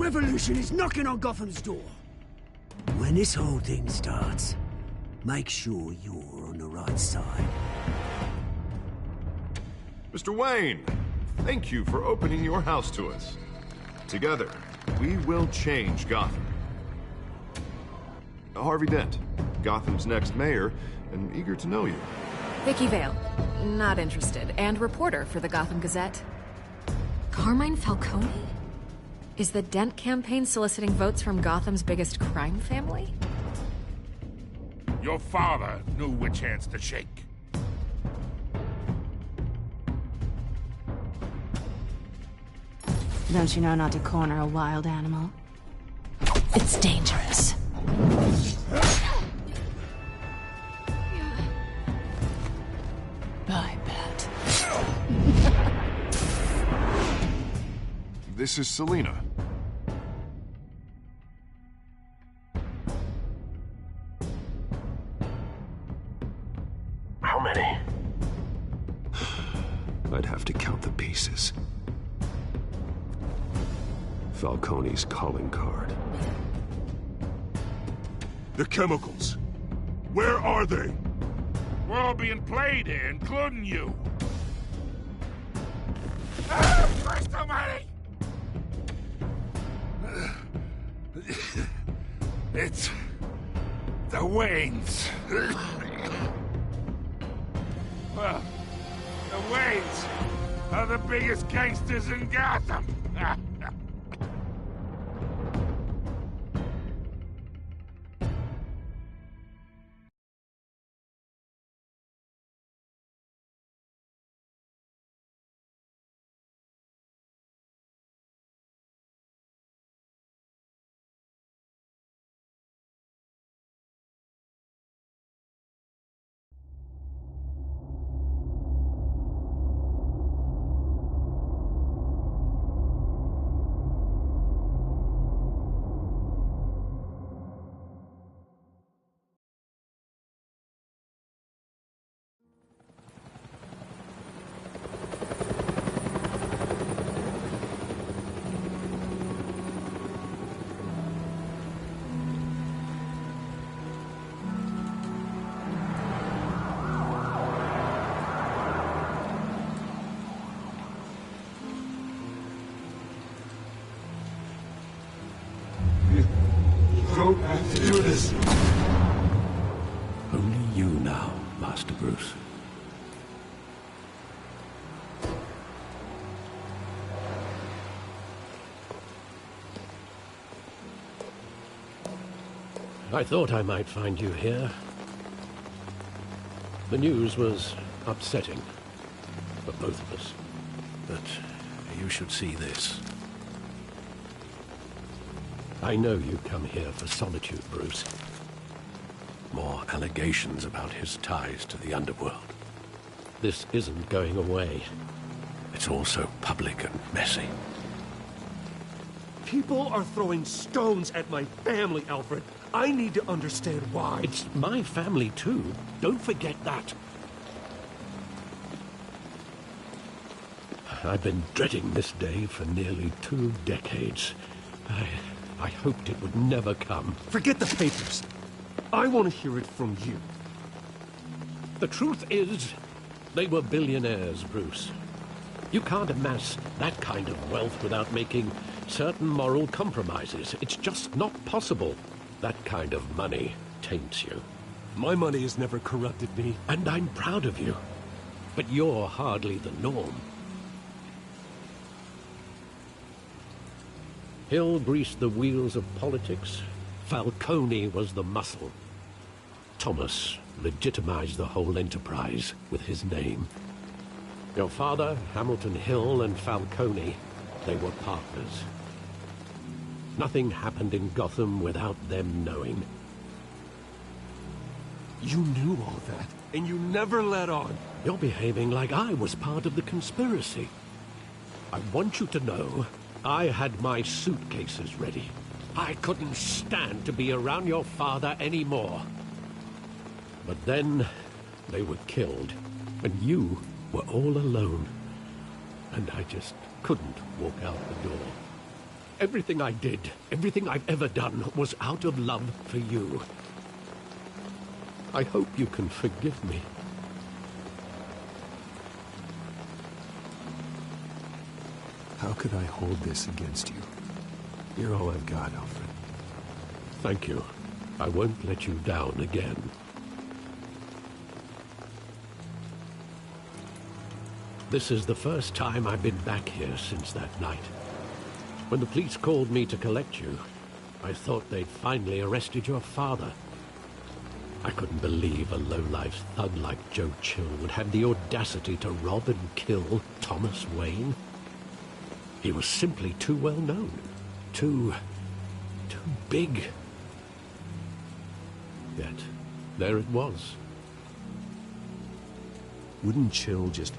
revolution is knocking on Gotham's door. When this whole thing starts, make sure you're on the right side. Mr. Wayne, thank you for opening your house to us. Together, we will change Gotham. Harvey Dent, Gotham's next mayor, and eager to know you. Vicky Vale, not interested, and reporter for the Gotham Gazette. Carmine Falcone? Is the Dent campaign soliciting votes from Gotham's biggest crime family? Your father knew which hands to shake. Don't you know not to corner a wild animal? It's dangerous. I bet. This is Selina. How many? I'd have to count the pieces. Falcone's calling card. The chemicals. Where are they? We're all being played here, including you. Christ almighty! It's the Waynes. Well, the Waynes are the biggest gangsters in Gotham. Don't have to do this. Only you now, Master Bruce. I thought I might find you here. The news was upsetting for both of us. But you should see this. I know you come here for solitude, Bruce. More allegations about his ties to the underworld. This isn't going away. It's also public and messy. People are throwing stones at my family, Alfred. I need to understand why. It's my family, too. Don't forget that. I've been dreading this day for nearly 2 decades. I hoped it would never come. Forget the papers. I want to hear it from you. The truth is, they were billionaires, Bruce. You can't amass that kind of wealth without making certain moral compromises. It's just not possible. That kind of money taints you. My money has never corrupted me. And I'm proud of you. But you're hardly the norm. Hill greased the wheels of politics. Falcone was the muscle. Thomas legitimized the whole enterprise with his name. Your father, Hamilton Hill, and Falcone, they were partners. Nothing happened in Gotham without them knowing. You knew all that, and you never let on. You're behaving like I was part of the conspiracy. I want you to know I had my suitcases ready. I couldn't stand to be around your father anymore. But then they were killed, and you were all alone. And I just couldn't walk out the door. Everything I did, everything I've ever done, was out of love for you. I hope you can forgive me. How could I hold this against you? You're all I've got, Alfred. Thank you. I won't let you down again. This is the first time I've been back here since that night. When the police called me to collect you, I thought they'd finally arrested your father. I couldn't believe a low-life thug like Joe Chill would have the audacity to rob and kill Thomas Wayne. He was simply too well known. Too big. Yet, there it was. Wouldn't Chill just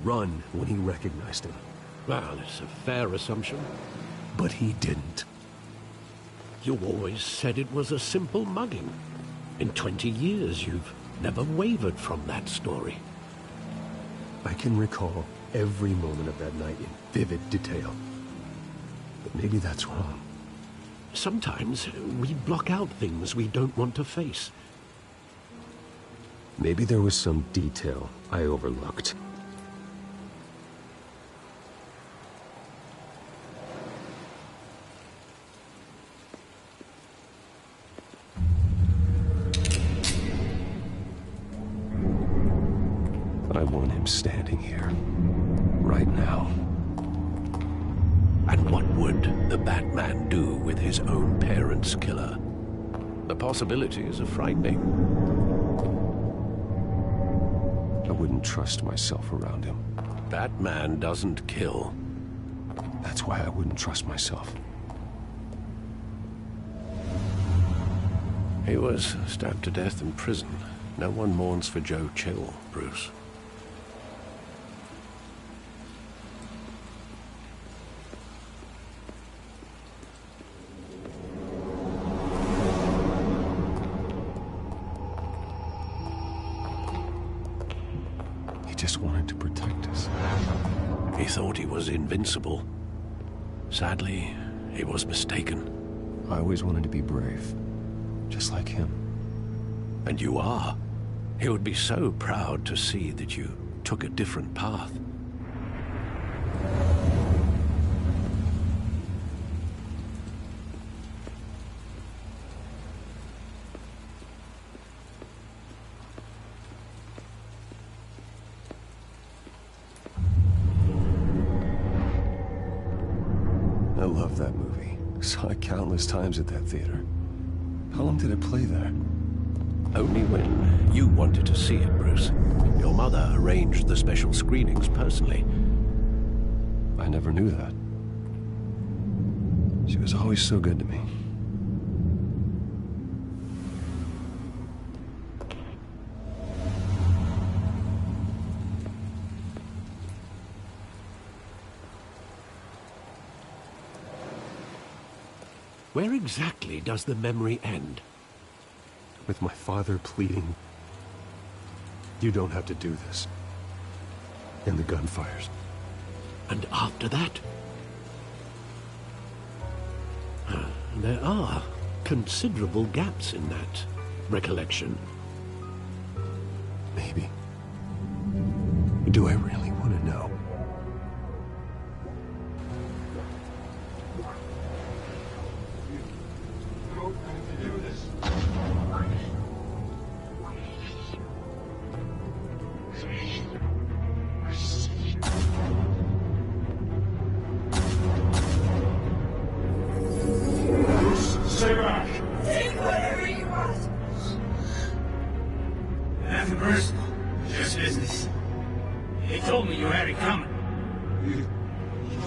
run when he recognized him? Well, it's a fair assumption. But he didn't. You always said it was a simple mugging. In 20 years, you've never wavered from that story. I can recall every moment of that night in vivid detail. But maybe that's wrong. Sometimes we block out things we don't want to face. Maybe there was some detail I overlooked. I want him standing here, right now. And what would the Batman do with his own parents' killer? The possibilities are frightening. I wouldn't trust myself around him. Batman doesn't kill. That's why I wouldn't trust myself. He was stabbed to death in prison. No one mourns for Joe Chill, Bruce. He just wanted to protect us. He thought he was invincible. Sadly, he was mistaken. I always wanted to be brave, just like him. And you are. He would be so proud to see that you took a different path. I love that movie. Saw it countless times at that theater. How long did it play there? Only when you wanted to see it, Bruce. Your mother arranged the special screenings personally. I never knew that. She was always so good to me. Where exactly does the memory end? With my father pleading, "You don't have to do this." And the gunfires. And after that? There are considerable gaps in that recollection. Maybe. Do I really want to know? Stay back! Take whatever you want. Nothing personal, just business. He told me you had it coming. You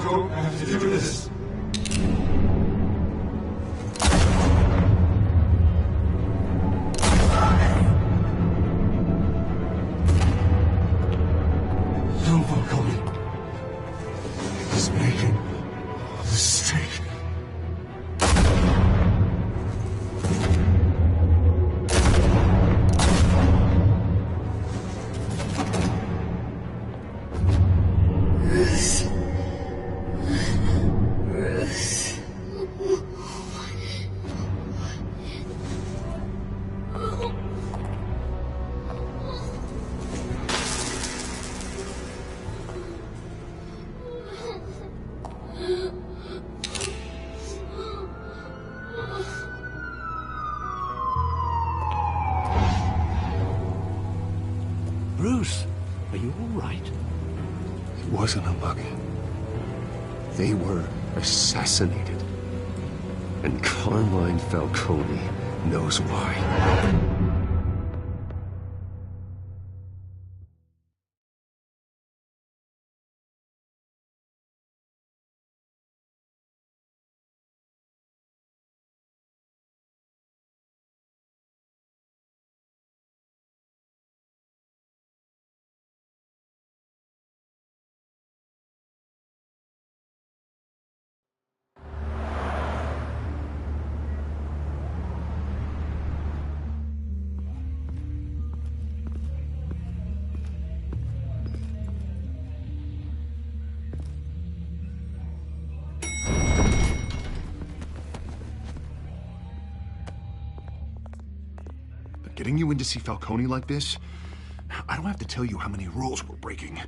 don't have to do this. Don't Falcone. He's making a mistake. you all right? It wasn't a mugging. They were assassinated. And Carmine Falcone knows why. Getting you in to see Falcone like this? I don't have to tell you how many rules we're breaking.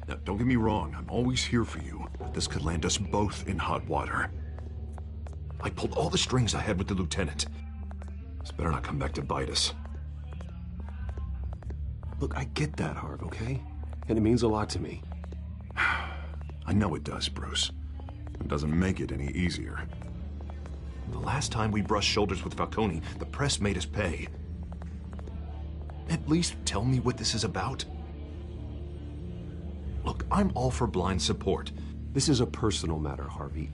Now, don't get me wrong, I'm always here for you, but this could land us both in hot water. I pulled all the strings I had with the lieutenant. This better not come back to bite us. Look, I get that, Harv, okay? And it means a lot to me. I know it does, Bruce. It doesn't make it any easier. The last time we brushed shoulders with Falcone, the press made us pay. At least tell me what this is about. Look, I'm all for blind support. This is a personal matter, Harvey.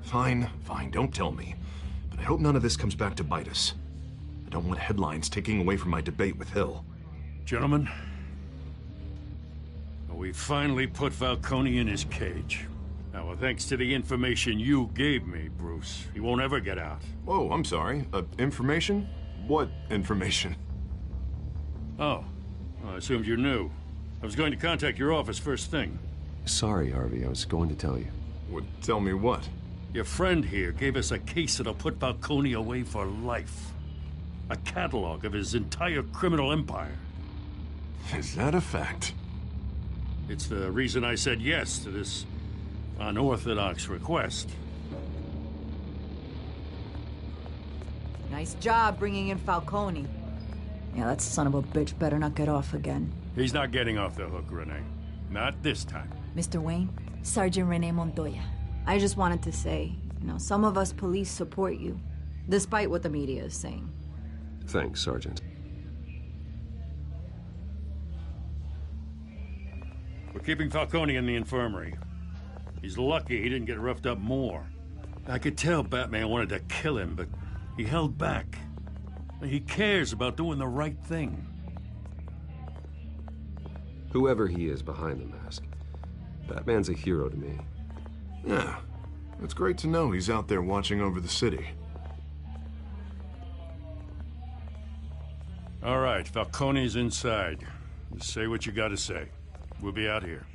Fine, don't tell me. But I hope none of this comes back to bite us. I don't want headlines taking away from my debate with Hill. Gentlemen, we finally put Falcone in his cage. Now, thanks to the information you gave me, Bruce, he won't ever get out. Whoa, I'm sorry. Information? What information? Oh, well, I assumed you knew. I was going to contact your office first thing. Sorry, Harvey, I was going to tell you. Well, tell me what? Your friend here gave us a case that'll put Falcone away for life. A catalog of his entire criminal empire. Is that a fact? It's the reason I said yes to this unorthodox request. Nice job bringing in Falcone. Yeah, that son of a bitch better not get off again. He's not getting off the hook, Renee. Not this time. Mr. Wayne, Sergeant Renee Montoya. I just wanted to say, some of us police support you, despite what the media is saying. Thanks, Sergeant. We're keeping Falcone in the infirmary. He's lucky he didn't get roughed up more. I could tell Batman wanted to kill him, but he held back. He cares about doing the right thing. Whoever he is behind the mask, Batman's a hero to me. Yeah, it's great to know he's out there watching over the city. All right, Falcone's inside. Just say what you gotta say. We'll be out here.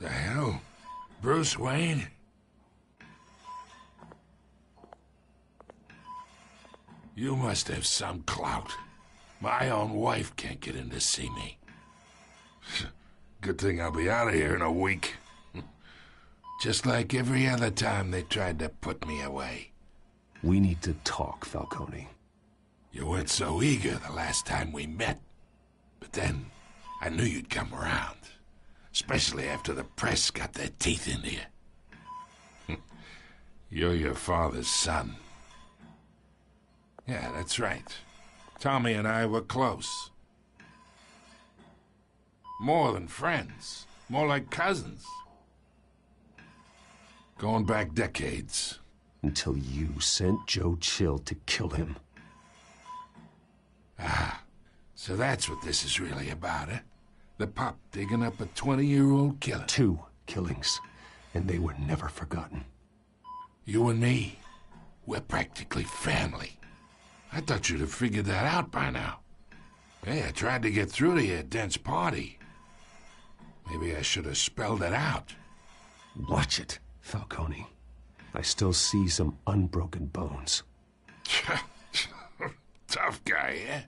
The hell? Bruce Wayne? You must have some clout. My own wife can't get in to see me. Good thing I'll be out of here in a week. Just like every other time they tried to put me away. We need to talk, Falcone. You weren't so eager the last time we met. But then, I knew you'd come around. Especially after the press got their teeth into you. You're your father's son. Yeah, that's right. Tommy and I were close. More than friends. More like cousins. Going back decades. Until you sent Joe Chill to kill him. Ah, so that's what this is really about, eh? The pup digging up a 20-year-old killer. 2 killings, and they were never forgotten. You and me, we're practically family. I thought you'd have figured that out by now. Hey, I tried to get through to you at Dent's party. Maybe I should have spelled it out. Watch it, Falcone. I still see some unbroken bones. Tough guy, eh?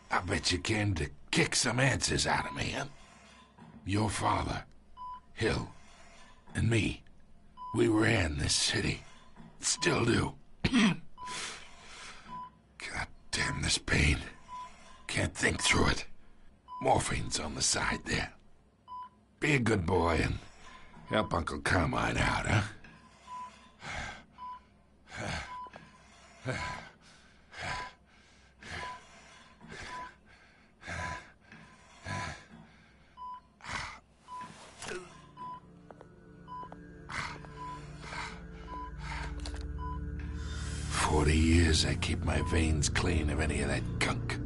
I bet you came to kick some answers out of me, huh? Your father, Hill, and me, we ran this city. Still do. God damn this pain. Can't think through it. Morphine's on the side there. Be a good boy and help Uncle Carmine out, huh? 40 years I keep my veins clean of any of that gunk.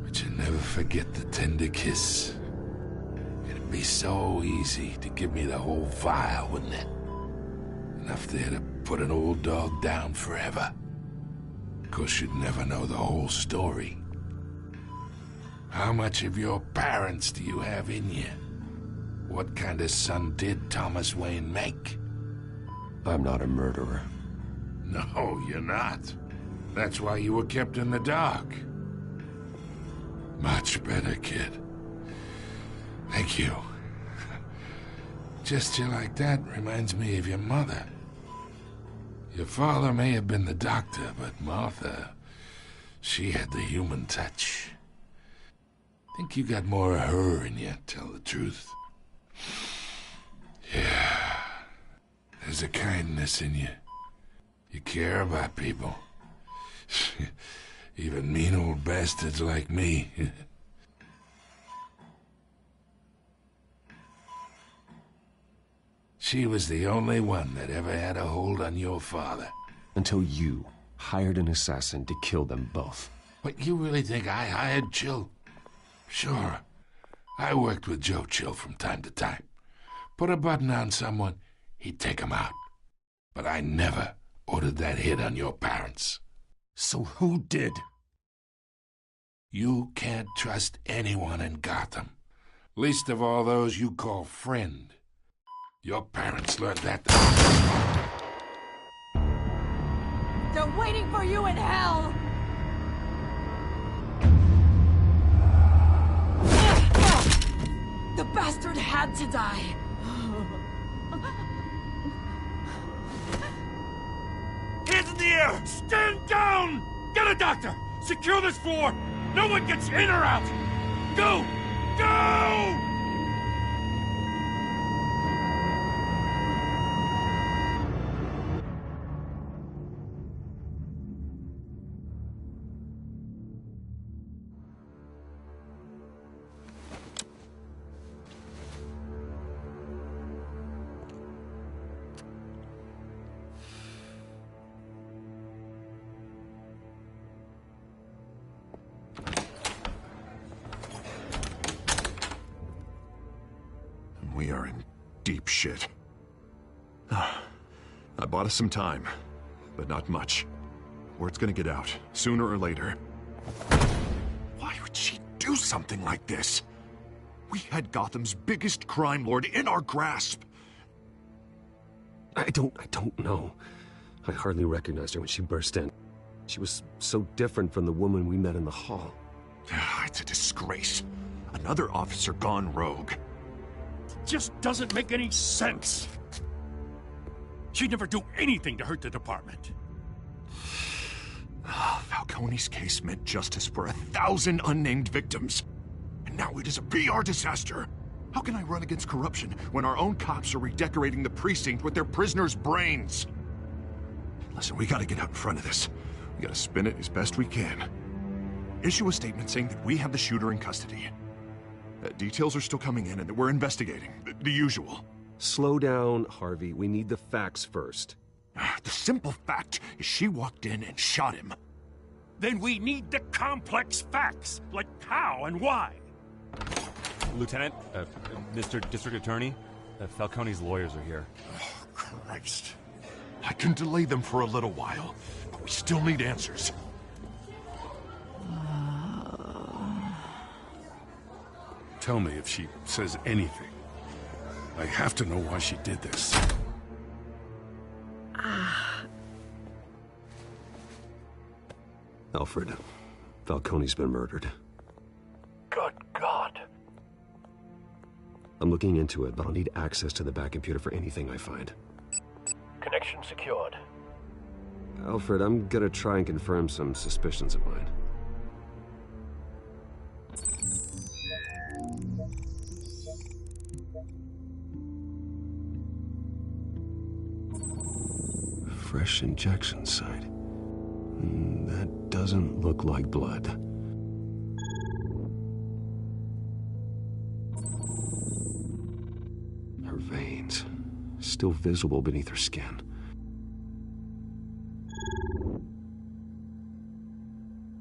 But you never forget the tender kiss. It'd be so easy to give me the whole vial, wouldn't it? Enough there to put an old dog down forever. Of course, you'd never know the whole story. How much of your parents do you have in you? What kind of son did Thomas Wayne make? I'm not a murderer. No, you're not. That's why you were kept in the dark. Much better, kid. Thank you. Gesture like that reminds me of your mother. Your father may have been the doctor, but Martha, she had the human touch. Think you got more of her in you, tell the truth. Yeah. There's a kindness in you. You care about people. Even mean old bastards like me. She was the only one that ever had a hold on your father. Until you hired an assassin to kill them both. What, you really think I hired Chill? Sure. I worked with Joe Chill from time to time. Put a button on someone, he'd take him out. But I never ordered that hit on your parents. So who did? You can't trust anyone in Gotham. Least of all those you call friend. Your parents learned that. They're waiting for you in hell! The bastard had to die. Hands in the air! Stand down! Get a doctor! Secure this floor! No one gets in or out! Go! Go! We are in deep shit. I bought us some time, but not much. Word's gonna get out, sooner or later. Why would she do something like this? We had Gotham's biggest crime lord in our grasp. I don't know. I hardly recognized her when she burst in. She was so different from the woman we met in the hall. It's a disgrace. Another officer gone rogue. Just doesn't make any sense. She'd never do anything to hurt the department. Falcone's case meant justice for 1,000 unnamed victims. And now it is a PR disaster. How can I run against corruption when our own cops are redecorating the precinct with their prisoners' brains? Listen, we gotta get out in front of this. We gotta spin it as best we can. Issue a statement saying that we have the shooter in custody. Details are still coming in and that we're investigating. The usual. Slow down, Harvey. We need the facts first. The simple fact is she walked in and shot him. Then we need the complex facts, like how and why. Lieutenant, Mr. District Attorney, Falcone's lawyers are here. Oh, Christ. I can delay them for a little while, but we still need answers. tell me if she says anything. I have to know why she did this. Alfred, Falcone's been murdered. Good God. I'm looking into it, but I'll need access to the back computer for anything I find. Connection secured. Alfred, I'm gonna try and confirm some suspicions of mine. Fresh injection site. That doesn't look like blood. Her veins, still visible beneath her skin.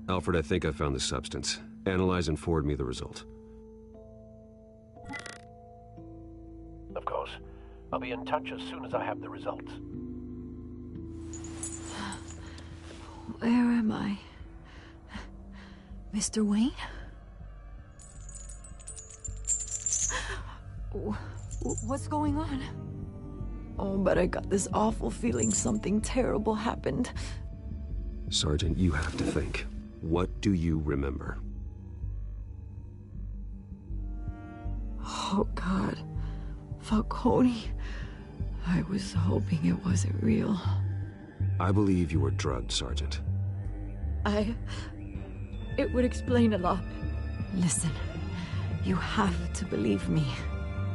Alfred, I think I found the substance. Analyze and forward me the result. Of course. I'll be in touch as soon as I have the results. Where am I? Mr. Wayne? What's going on? Oh, but I got this awful feeling something terrible happened. Sergeant, you have to think. What do you remember? Oh, God. Falcone. I was hoping it wasn't real. I believe you were drugged, Sergeant. It would explain a lot. Listen, you have to believe me.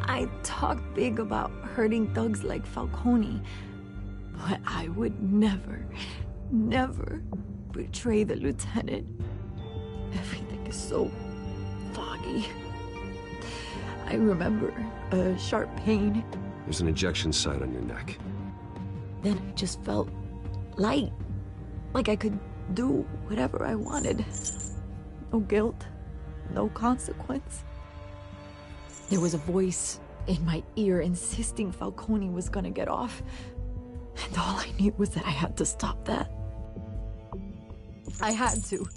I talked big about hurting thugs like Falcone, but I would never betray the lieutenant. Everything is so foggy. I remember a sharp pain. There's an injection site on your neck. Then I just felt light, like I could do whatever I wanted. No guilt, no consequence. There was a voice in my ear insisting Falcone was gonna get off. And all I knew was that I had to stop that. I had to,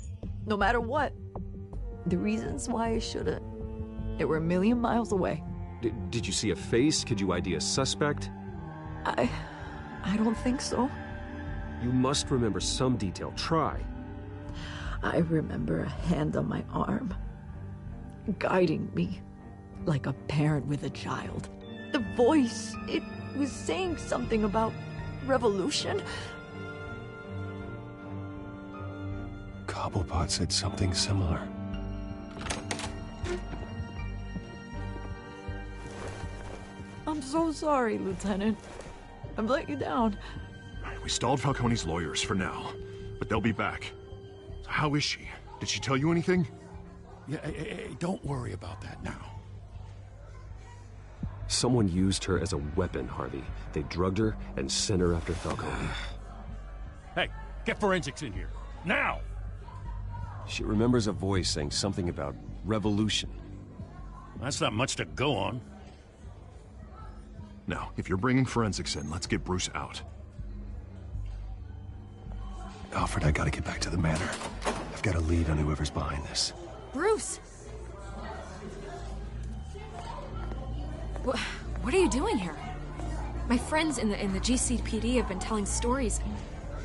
no matter what. The reasons why I shouldn't, they were a million miles away. Did you see a face? Could you ID a suspect? I don't think so. You must remember some detail. Try. I remember a hand on my arm, guiding me like a parent with a child. The voice, it was saying something about revolution. Cobblepot said something similar. I'm so sorry, Lieutenant. I've let you down. We stalled Falcone's lawyers for now, but they'll be back. So how is she? Did she tell you anything? Yeah, hey, don't worry about that now. Someone used her as a weapon, Harvey. They drugged her and sent her after Falcone. Hey, get forensics in here. Now! She remembers a voice saying something about revolution. That's not much to go on. Now, if you're bringing forensics in, let's get Bruce out. Alfred, I gotta get back to the manor. I've got a lead on whoever's behind this. Bruce! What are you doing here? My friends in the GCPD have been telling stories.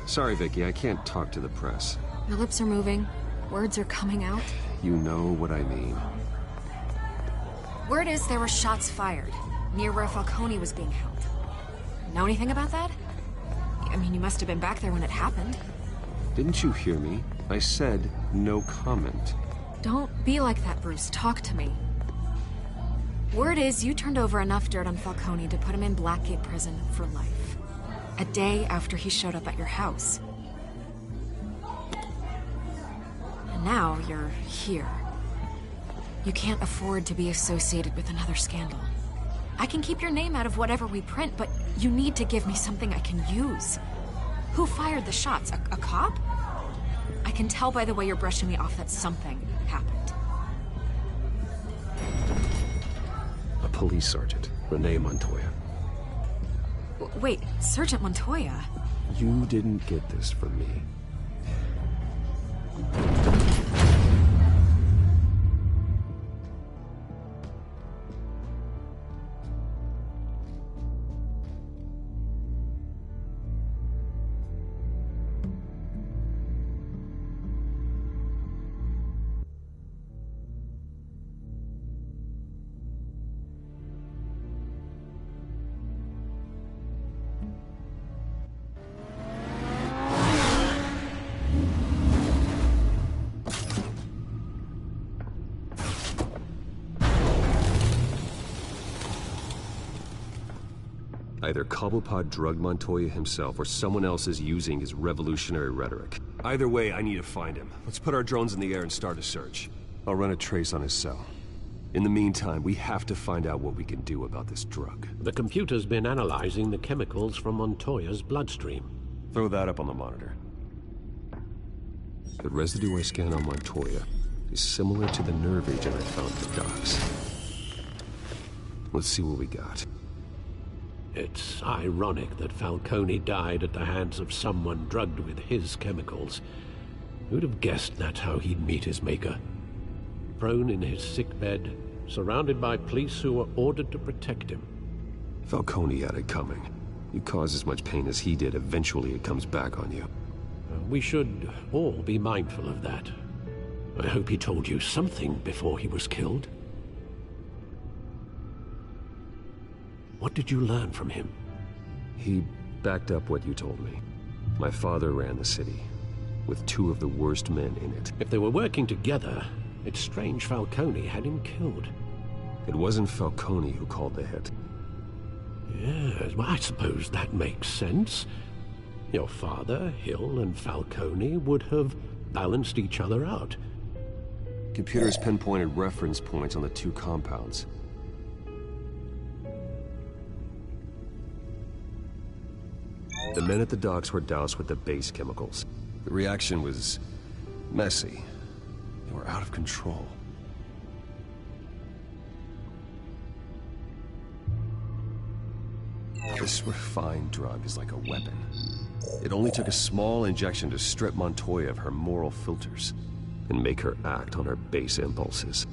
Sorry, Vicky, I can't talk to the press. Your lips are moving. Words are coming out. You know what I mean. Word is there were shots fired near where Falcone was being held. Know anything about that? I mean, you must have been back there when it happened. Didn't you hear me? I said no comment. Don't be like that, Bruce. Talk to me. Word is you turned over enough dirt on Falcone to put him in Blackgate Prison for life. A day after he showed up at your house. And now you're here. You can't afford to be associated with another scandal. I can keep your name out of whatever we print, but you need to give me something I can use. Who fired the shots? A cop? I can tell by the way you're brushing me off that something happened. A police sergeant, Renee Montoya. Wait, Sergeant Montoya? You didn't get this from me. Either Cobblepot drugged Montoya himself, or someone else is using his revolutionary rhetoric. Either way, I need to find him. Let's put our drones in the air and start a search. I'll run a trace on his cell. In the meantime, we have to find out what we can do about this drug. The computer's been analyzing the chemicals from Montoya's bloodstream. Throw that up on the monitor. The residue I scanned on Montoya is similar to the nerve agent I found at the docks. Let's see what we got. It's ironic that Falcone died at the hands of someone drugged with his chemicals. Who'd have guessed that's how he'd meet his maker? Prone in his sickbed, surrounded by police who were ordered to protect him. Falcone had it coming. You cause as much pain as he did, eventually it comes back on you. We should all be mindful of that. I hope he told you something before he was killed. What did you learn from him? He backed up what you told me. My father ran the city, with 2 of the worst men in it. If they were working together, it's strange Falcone had him killed. It wasn't Falcone who called the hit. Yes, well, I suppose that makes sense. Your father, Hill, and Falcone would have balanced each other out. Computers pinpointed reference points on the 2 compounds. The men at the docks were doused with the base chemicals. The reaction was messy. They were out of control. This refined drug is like a weapon. It only took a small injection to strip Montoya of her moral filters and make her act on her base impulses.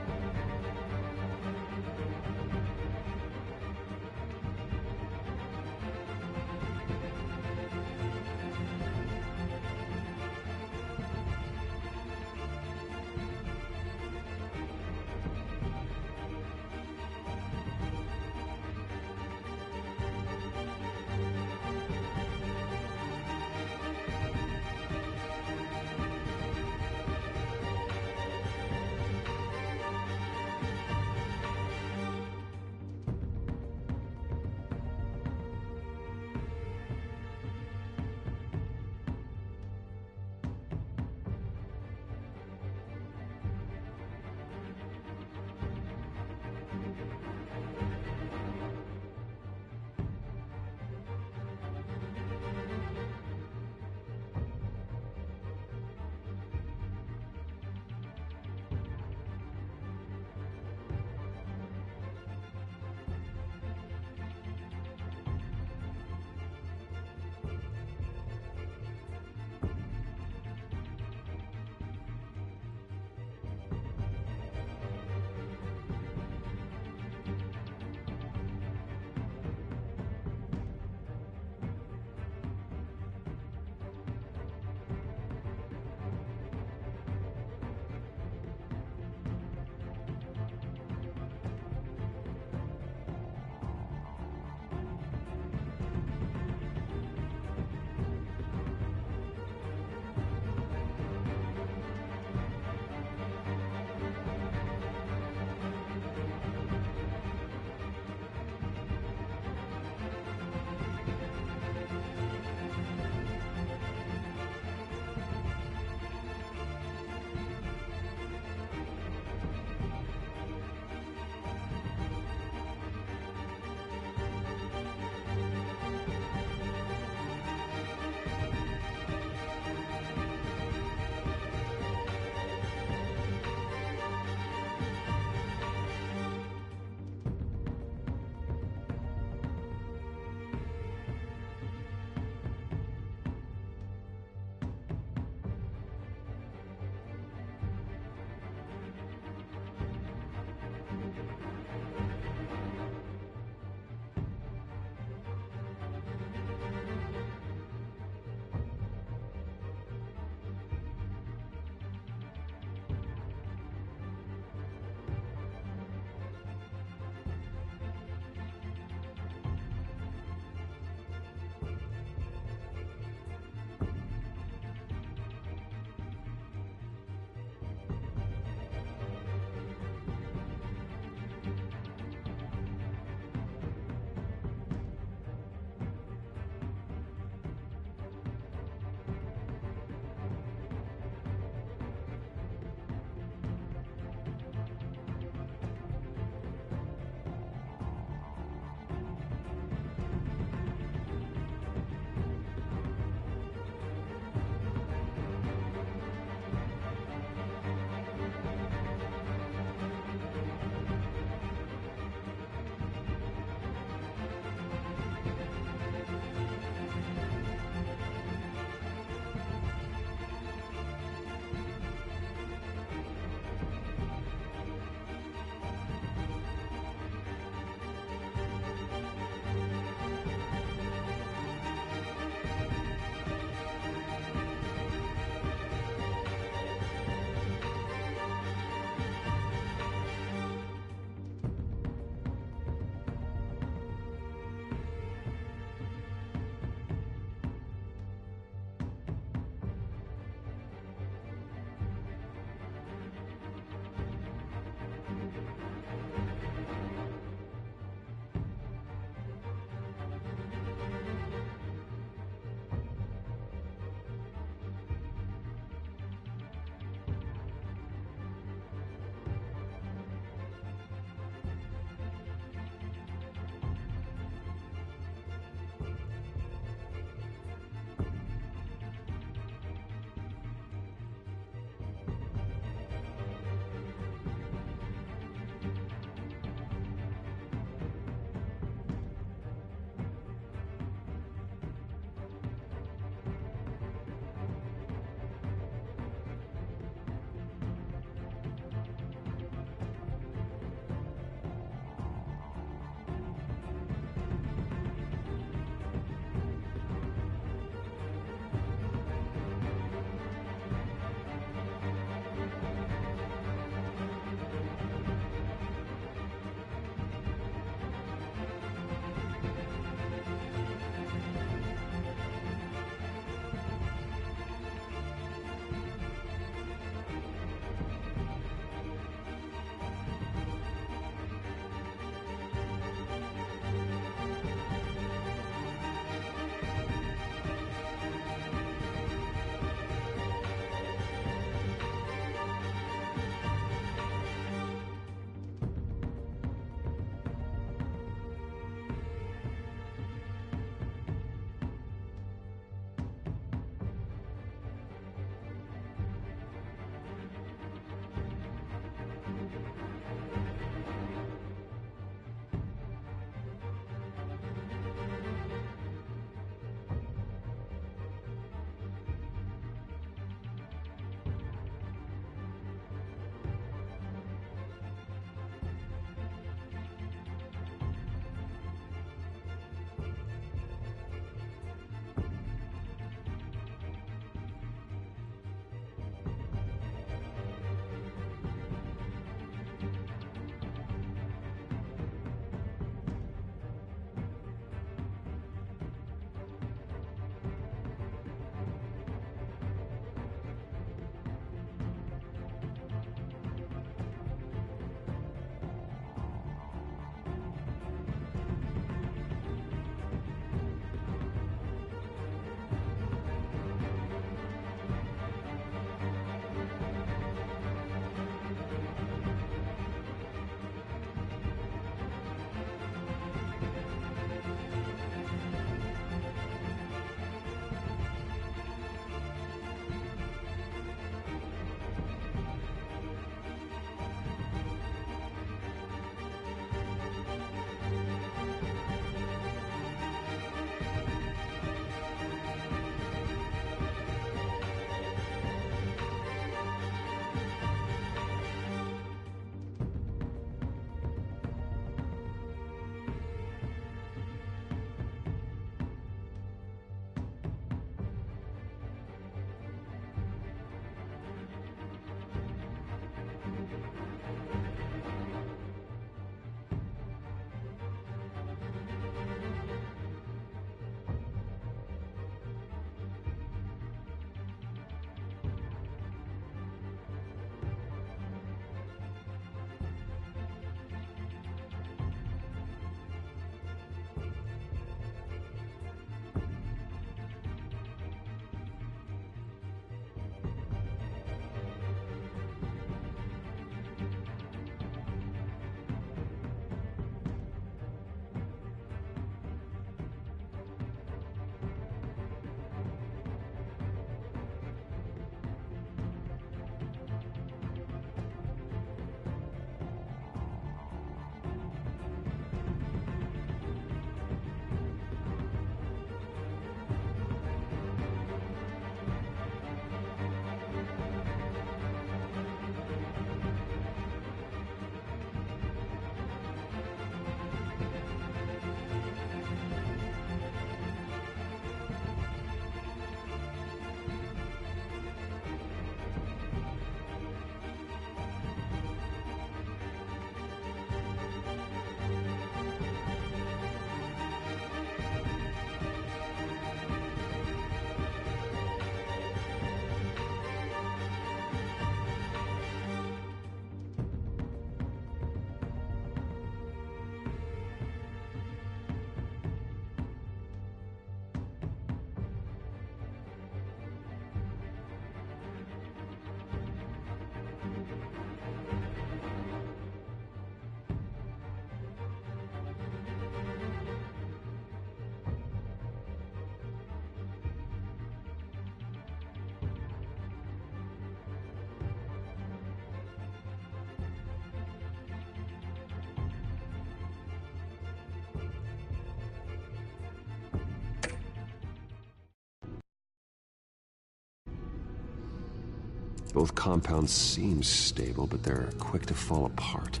Both compounds seem stable, but they're quick to fall apart.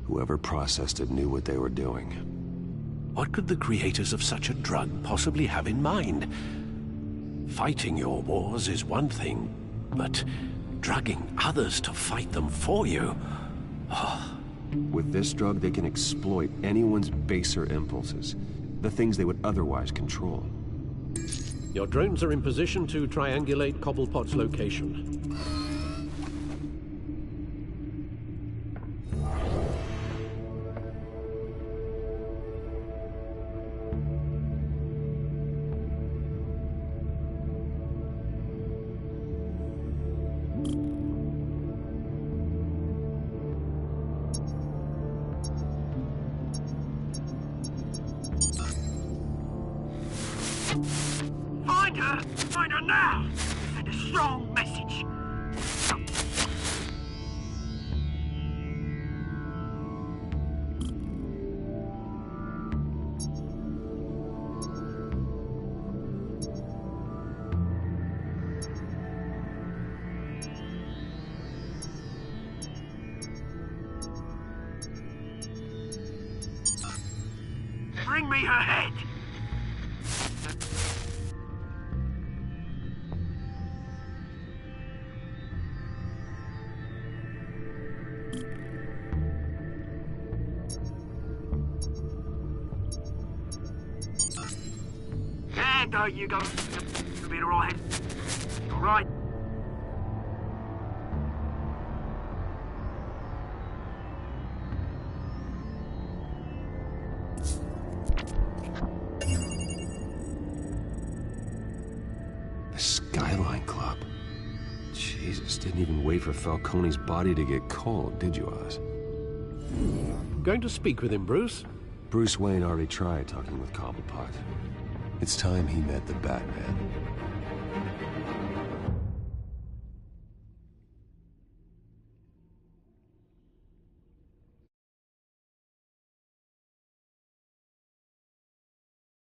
Whoever processed it knew what they were doing. What could the creators of such a drug possibly have in mind? Fighting your wars is one thing, but drugging others to fight them for you? With this drug, they can exploit anyone's baser impulses, the things they would otherwise control. Your drones are in position to triangulate Cobblepot's location. Find her! Find her now! Send a strong message! Bring me her head! There you go. You'll be alright. Alright. The Skyline Club. Jesus, didn't even wait for Falcone's body to get cold, did you, Oz? Going to speak with him, Bruce? Bruce Wayne already tried talking with Cobblepot. It's time he met the Batman.